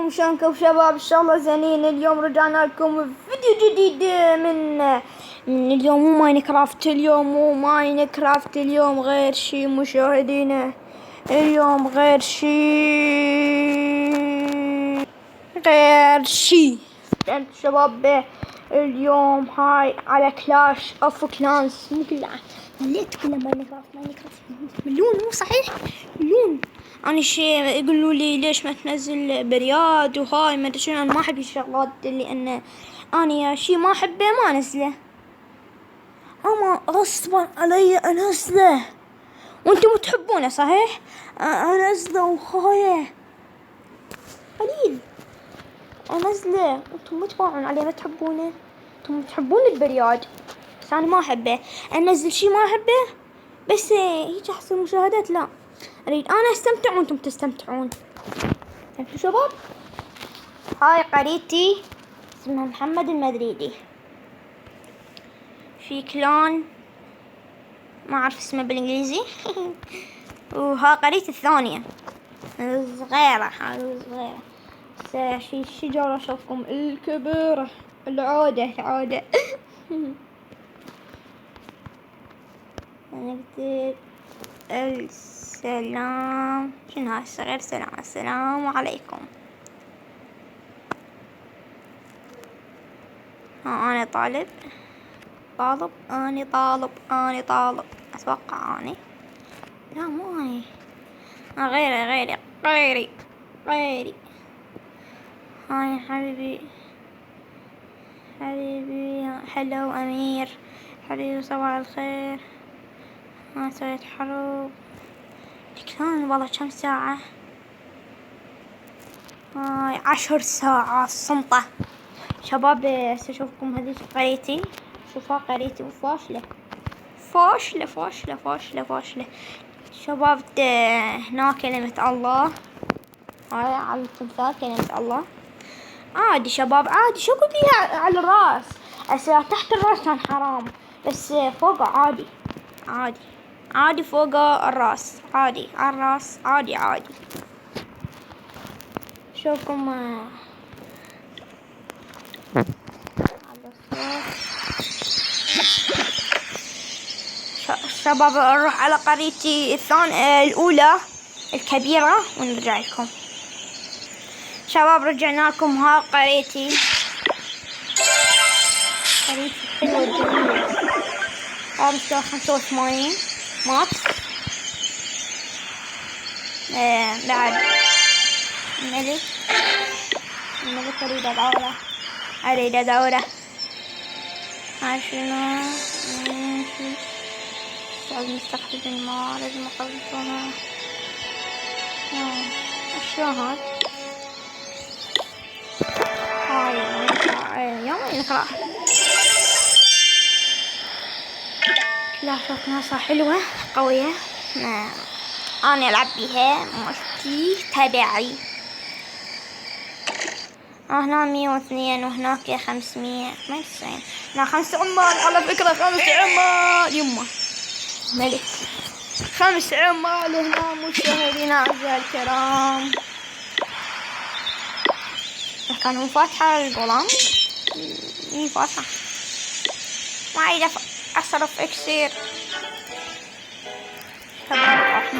عليكم شلونكم شباب؟ ان شاء الله زينين. اليوم رجعنا لكم بفيديو جديد من اليوم مو ماينكرافت. اليوم غير شي مشاهدينا. اليوم غير شي انت شباب. اليوم هاي على كلاش اوف كلانس. مو كلها مليت كلها ماينكرافت مليون. مو صحيح مليون. انا شي يقولوا لي ليش ما تنزل برياد وهاي ما ادري شنو. انا ما احب الشغلات اللي انا شي ما احبه ما انزله. اما غصبا علي انزله وانتم تحبونه صحيح. انزله وهاي قليل انزله. انتم ما تباعون عليه ما تحبونه. انتم تحبون البرياد بس انا ما احبه. انزل شي ما احبه بس هيك احسن مشاهدات. لا اريد انا استمتع وانتم تستمتعون. فهمتوا شباب؟ هاي قريتي اسمها محمد المدريدي في كلان ما اعرف اسمه بالانجليزي. وها قريتي الثانية صغيرة. هاي صغيرة شي الشجرة اشوفكم الكبيرة. العودة نكتب السلام. شنو هاي الصغير؟ سلام السلام عليكم. أنا طالب أنا طالب أتوقع أنا. لا مو أنا. غيري. هاي حبيبي هلو أمير حبيبي صباح الخير. أنا سويت حروب كان والله كم ساعة. هاي 10 ساعات صمتة شباب. سأشوفكم هذيك قريتي. شوفها قريتي وفاشلة فاشلة شباب. هنا كلمة الله. هاي على التمثال كلمة الله. عادي شباب عادي. شو قلت لي على الراس؟ أصلا تحت الراس كان حرام بس فوق عادي فوق الراس عادي على الراس عادي. شوفكم شباب. نروح على قريتي الأولى الكبيرة ونرجع لكم شباب. رجعنا لكم. ها قريتي حلوة جميلة. مستوى 85 ماكس. بعد الملك أريد أدوره. هاي شنو مستخدم الموارد المقدسة. شلون هاي يوم نقرأ كلاشات ناسا حلوة قوية. أنا ألعب بيها مشتي تبعي. هنا 102 وهناك 500 ما 90. هنا 5 عمال على فكرة. 5 عمال يمه ملك. 5 عمال هنا مشاهدينا أعزائي الكرام. كانوا فاتحة الظلام. فاتحة ما عيد أصرف إكسير شباب. راح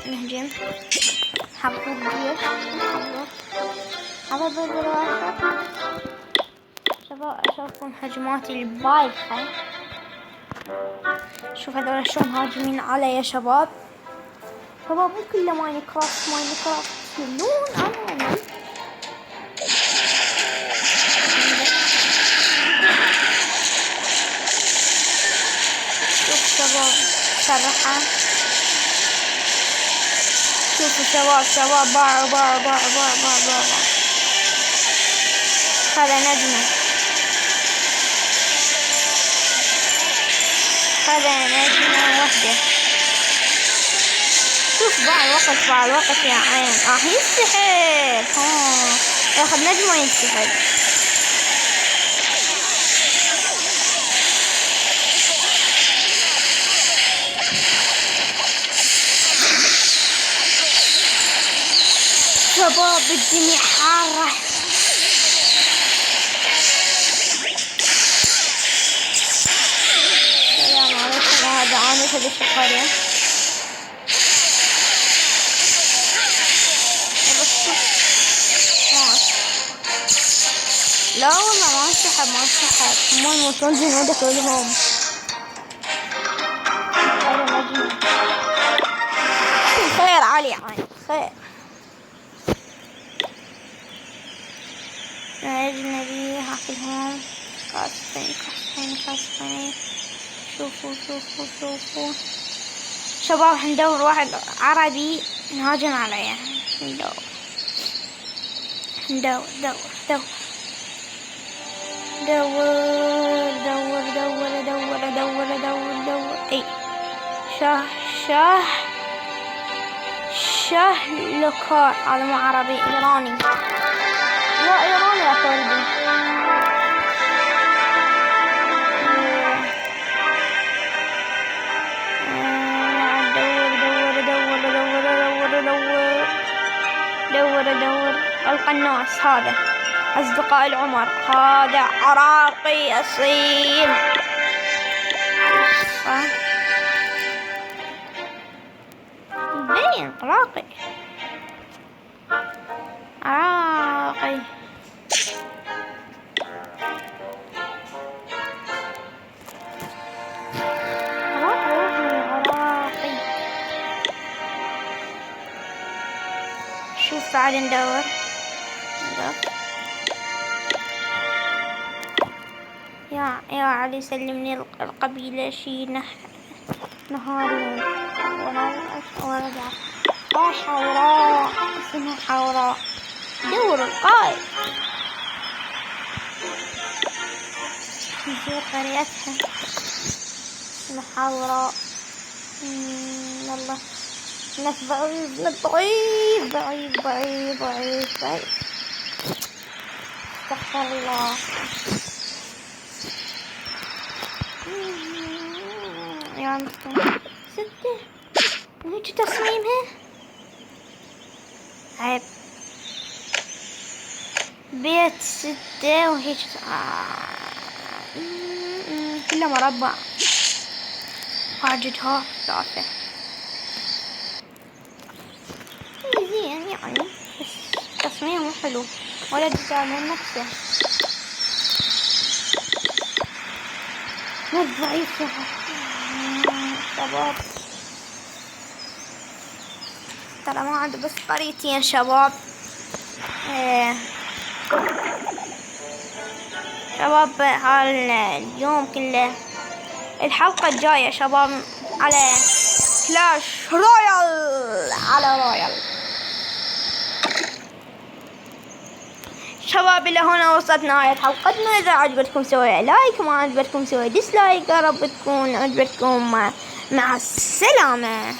نهجم حبوا الجيش حبوا الدراسة شباب. أشوفكم هجماتي البايخة. شوف هذول شلون هاجمين علي يا شباب. مو كله ماينكرافت ملون. أنا شوف شباب شرحة. شوفوا شباب باع. هذا نجمة واحدة. شوف باع الوقت يا عين. ينسحب. ياخذ نجمة ينسحب. شباب الدنيا حارة. السلام عليكم. هذا أنا في القرية. لا والله ما انسحب هم يموتون جنودك كلهم. خير علي خير. أجنبي هاكلهم كاسفين. شوفوا شباب حندور واحد عربي نهاجم عليه. ندور اي شاه لوكار. هذا مو عربي، ايراني. لا ايراني يا قلبي. دور القناص. هذا أصدقاء العمر. هذا عراقي أصيل. باين عراقي. شوف تعال ندور. يا علي سلمني القبيلة شي نهارين ورجع. حوراء اسمها حوراء. دور القائد نزور قريتها اسمها حوراء. والله ناس ضعيف. استغفر الله. يا مسكين. 6 وهيك تصميمها عيب. بيت 6 وهيك كلها مربع. واجدها 3 زين يعني، بس تصميمه حلو. ولا ديزاين نفسه مو ضعيف شباب. ترى ما عنده بس قريتين شباب. شباب اليوم كله الحلقة الجاية شباب على كلاش رويال. شباب إلى هنا وصلت نهاية حلقتنا. إذا عجبتكم سووا لايك، ما عجبتكم سووا ديسلايك. يا رب تكون عجبتكم. مع السلامة.